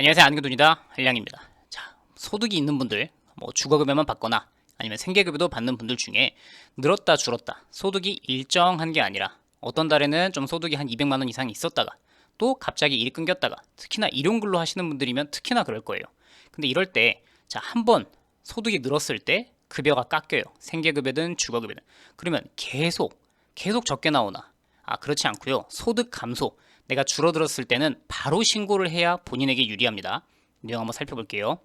안녕하세요. 안경돈이다. 한량입니다. 자, 소득이 있는 분들, 뭐 주거급여만 받거나 아니면 생계급여도 받는 분들 중에 늘었다 줄었다 소득이 일정한 게 아니라 어떤 달에는 좀 소득이 한 200만 원 이상 있었다가 또 갑자기 일이 끊겼다가 특히나 일용근로 하시는 분들이면 특히나 그럴 거예요. 근데 이럴 때, 자, 한번 소득이 늘었을 때 급여가 깎여요. 생계급여든 주거급여든. 그러면 계속 적게 나오나? 아, 그렇지 않고요. 소득 감소. 내가 줄어들었을 때는 바로 신고를 해야 본인에게 유리합니다. 내용 한번 살펴볼게요.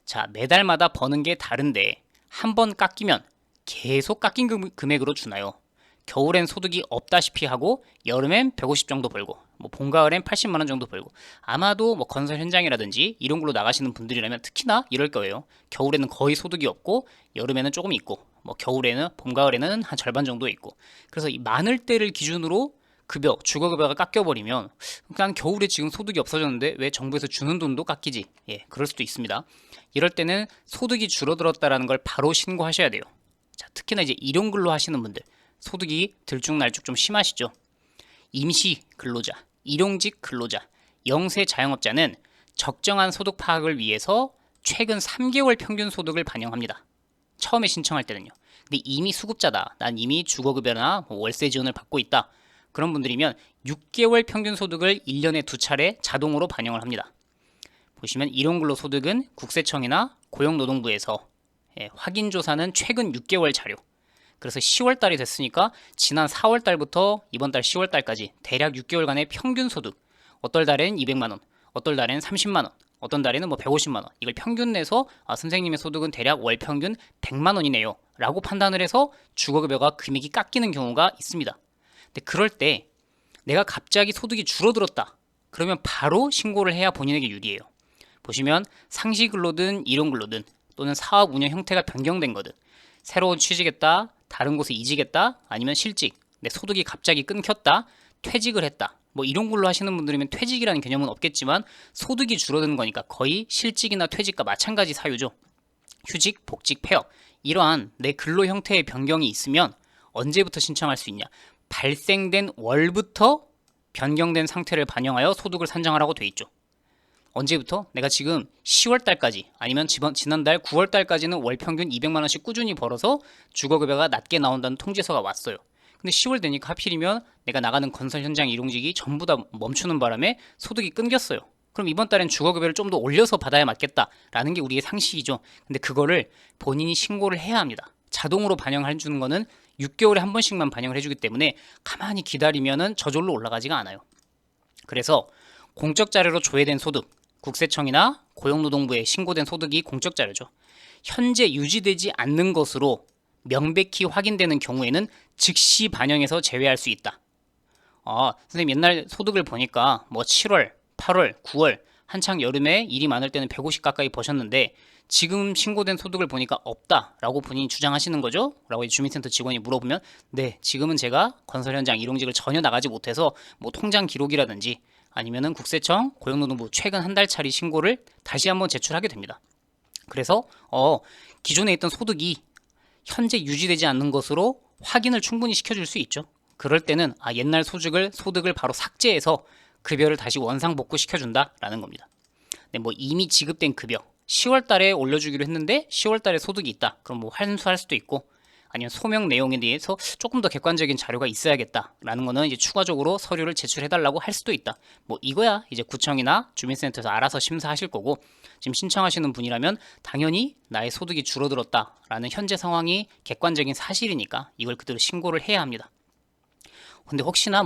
자, 매달마다 버는 게 다른데 한 번 깎이면 계속 깎인 금액으로 주나요? 겨울엔 소득이 없다시피 하고 여름엔 150 정도 벌고 뭐 봄, 가을엔 80만 원 정도 벌고 아마도 뭐 건설 현장이라든지 이런 걸로 나가시는 분들이라면 특히나 이럴 거예요. 겨울에는 거의 소득이 없고 여름에는 조금 있고 뭐 겨울에는 봄, 가을에는 한 절반 정도 있고 그래서 이 많을 때를 기준으로 급여, 주거급여가 깎여버리면 그냥 겨울에 지금 소득이 없어졌는데 왜 정부에서 주는 돈도 깎이지? 예, 그럴 수도 있습니다. 이럴 때는 소득이 줄어들었다라는 걸 바로 신고하셔야 돼요. 자, 특히나 이제 일용근로 하시는 분들 소득이 들쭉날쭉 좀 심하시죠? 임시 근로자, 일용직 근로자, 영세 자영업자는 적정한 소득 파악을 위해서 최근 3개월 평균 소득을 반영합니다. 처음에 신청할 때는요. 근데 이미 수급자다. 난 이미 주거급여나 월세 지원을 받고 있다. 그런 분들이면 6개월 평균 소득을 1년에 2차례 자동으로 반영을 합니다. 보시면 일용근로소득은 국세청이나 고용노동부에서 확인조사는 최근 6개월 자료. 그래서 10월 달이 됐으니까 지난 4월 달부터 이번 달 10월 달까지 대략 6개월간의 평균 소득. 어떨 달엔 200만 원, 어떨 달엔 30만 원, 어떤 달에는 뭐 150만 원. 이걸 평균 내서 선생님의 소득은 대략 월 평균 100만 원이네요. 라고 판단을 해서 주거급여가 금액이 깎이는 경우가 있습니다. 근데 그럴 때 내가 갑자기 소득이 줄어들었다. 그러면 바로 신고를 해야 본인에게 유리해요. 보시면 상시근로든 일용근로든 또는 사업 운영 형태가 변경된 거든 새로운 취직했다, 다른 곳에 이직했다, 아니면 실직, 내 소득이 갑자기 끊겼다, 퇴직을 했다. 뭐 이런 걸로 하시는 분들이면 퇴직이라는 개념은 없겠지만 소득이 줄어드는 거니까 거의 실직이나 퇴직과 마찬가지 사유죠. 휴직, 복직, 폐업 이러한 내 근로 형태의 변경이 있으면 언제부터 신청할 수 있냐? 발생된 월부터 변경된 상태를 반영하여 소득을 산정하라고 돼 있죠. 언제부터? 내가 지금 10월 달까지 아니면 지난달 9월 달까지는 월 평균 200만 원씩 꾸준히 벌어서 주거급여가 낮게 나온다는 통지서가 왔어요. 근데 10월 되니까 하필이면 내가 나가는 건설 현장 일용직이 전부 다 멈추는 바람에 소득이 끊겼어요. 그럼 이번 달엔 주거급여를 좀 더 올려서 받아야 맞겠다라는 게 우리의 상식이죠. 근데 그거를 본인이 신고를 해야 합니다. 자동으로 반영해 주는 거는 6개월에 한 번씩만 반영을 해주기 때문에 가만히 기다리면은 저절로 올라가지가 않아요. 그래서 공적 자료로 조회된 소득, 국세청이나 고용노동부에 신고된 소득이 공적 자료죠. 현재 유지되지 않는 것으로 명백히 확인되는 경우에는 즉시 반영해서 제외할 수 있다. 선생님 옛날 소득을 보니까 뭐 7월, 8월, 9월 한창 여름에 일이 많을 때는 150 가까이 버셨는데 지금 신고된 소득을 보니까 없다라고 본인이 주장하시는 거죠? 라고 주민센터 직원이 물어보면 네, 지금은 제가 건설 현장 일용직을 전혀 나가지 못해서 뭐 통장 기록이라든지 아니면은 국세청, 고용노동부 최근 한 달짜리 신고를 다시 한번 제출하게 됩니다. 그래서 기존에 있던 소득이 현재 유지되지 않는 것으로 확인을 충분히 시켜줄 수 있죠. 그럴 때는 옛날 소득을 바로 삭제해서 급여를 다시 원상복구 시켜준다라는 겁니다. 네, 뭐 이미 지급된 급여 10월 달에 올려주기로 했는데 10월 달에 소득이 있다. 그럼 뭐 환수할 수도 있고 아니면 소명 내용에 대해서 조금 더 객관적인 자료가 있어야겠다라는 거는 이제 추가적으로 서류를 제출해달라고 할 수도 있다. 뭐 이거야 이제 구청이나 주민센터에서 알아서 심사하실 거고 지금 신청하시는 분이라면 당연히 나의 소득이 줄어들었다라는 현재 상황이 객관적인 사실이니까 이걸 그대로 신고를 해야 합니다. 근데 혹시나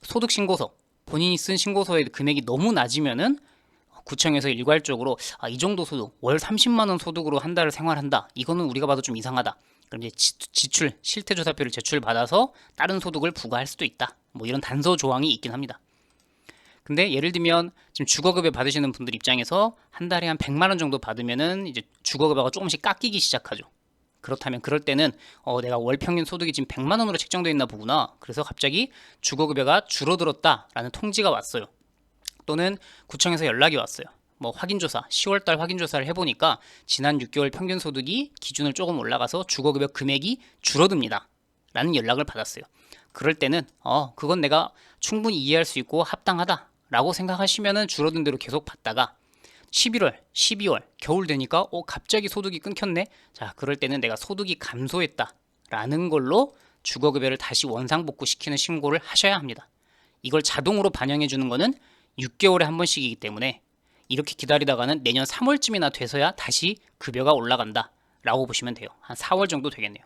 소득 신고서 본인이 쓴 신고서의 금액이 너무 낮으면은 구청에서 일괄적으로 이 정도 소득 월 30만 원 소득으로 한 달을 생활한다. 이거는 우리가 봐도 좀 이상하다. 그럼 이제 지출 실태조사표를 제출받아서 다른 소득을 부과할 수도 있다. 뭐 이런 단서 조항이 있긴 합니다. 근데 예를 들면 지금 주거급여 받으시는 분들 입장에서 한 달에 한 100만 원 정도 받으면은 이제 주거급여가 조금씩 깎이기 시작하죠. 그렇다면 그럴 때는 내가 월 평균 소득이 지금 100만 원으로 책정되어 있나 보구나. 그래서 갑자기 주거급여가 줄어들었다라는 통지가 왔어요. 또는 구청에서 연락이 왔어요. 뭐 확인조사, 10월달 확인조사를 해보니까 지난 6개월 평균 소득이 기준을 조금 올라가서 주거급여 금액이 줄어듭니다. 라는 연락을 받았어요. 그럴 때는 그건 내가 충분히 이해할 수 있고 합당하다. 라고 생각하시면은 줄어든 대로 계속 받다가 11월, 12월, 겨울 되니까 갑자기 소득이 끊겼네. 자, 그럴 때는 내가 소득이 감소했다 라는 걸로 주거급여를 다시 원상복구시키는 신고를 하셔야 합니다. 이걸 자동으로 반영해 주는 거는 6개월에 한 번씩이기 때문에 이렇게 기다리다가는 내년 3월쯤이나 돼서야 다시 급여가 올라간다 라고 보시면 돼요. 한 4월 정도 되겠네요.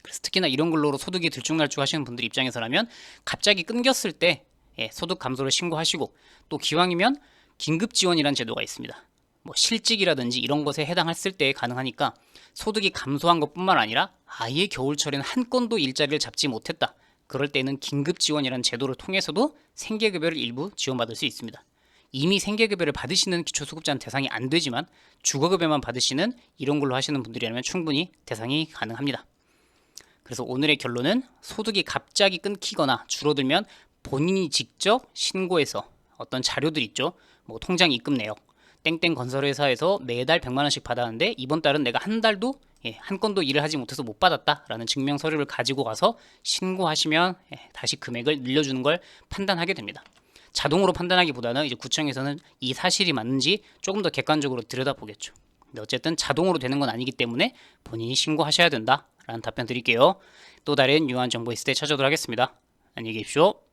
그래서 특히나 이런 걸로 소득이 들쭉날쭉 하시는 분들 입장에서라면 갑자기 끊겼을 때 소득 감소를 신고하시고, 또 기왕이면 긴급지원이라는 제도가 있습니다. 뭐 실직이라든지 이런 것에 해당했을 때 가능하니까 소득이 감소한 것뿐만 아니라 아예 겨울철에는 한 건도 일자리를 잡지 못했다. 그럴 때는 긴급지원이라는 제도를 통해서도 생계급여를 일부 지원받을 수 있습니다. 이미 생계급여를 받으시는 기초수급자는 대상이 안 되지만 주거급여만 받으시는 이런 걸로 하시는 분들이라면 충분히 대상이 가능합니다. 그래서 오늘의 결론은 소득이 갑자기 끊기거나 줄어들면 본인이 직접 신고해서 어떤 자료들 있죠. 뭐 통장 입금 내역, 땡땡 건설회사에서 매달 100만 원씩 받았는데 이번 달은 내가 한 달도 한 건도 일을 하지 못해서 못 받았다라는 증명 서류를 가지고 가서 신고하시면 다시 금액을 늘려주는 걸 판단하게 됩니다. 자동으로 판단하기보다는 이제 구청에서는 이 사실이 맞는지 조금 더 객관적으로 들여다보겠죠. 근데 어쨌든 자동으로 되는 건 아니기 때문에 본인이 신고하셔야 된다라는 답변 드릴게요. 또 다른 유효한 정보 있을 때 찾아오도록 하겠습니다. 안녕히 계십시오.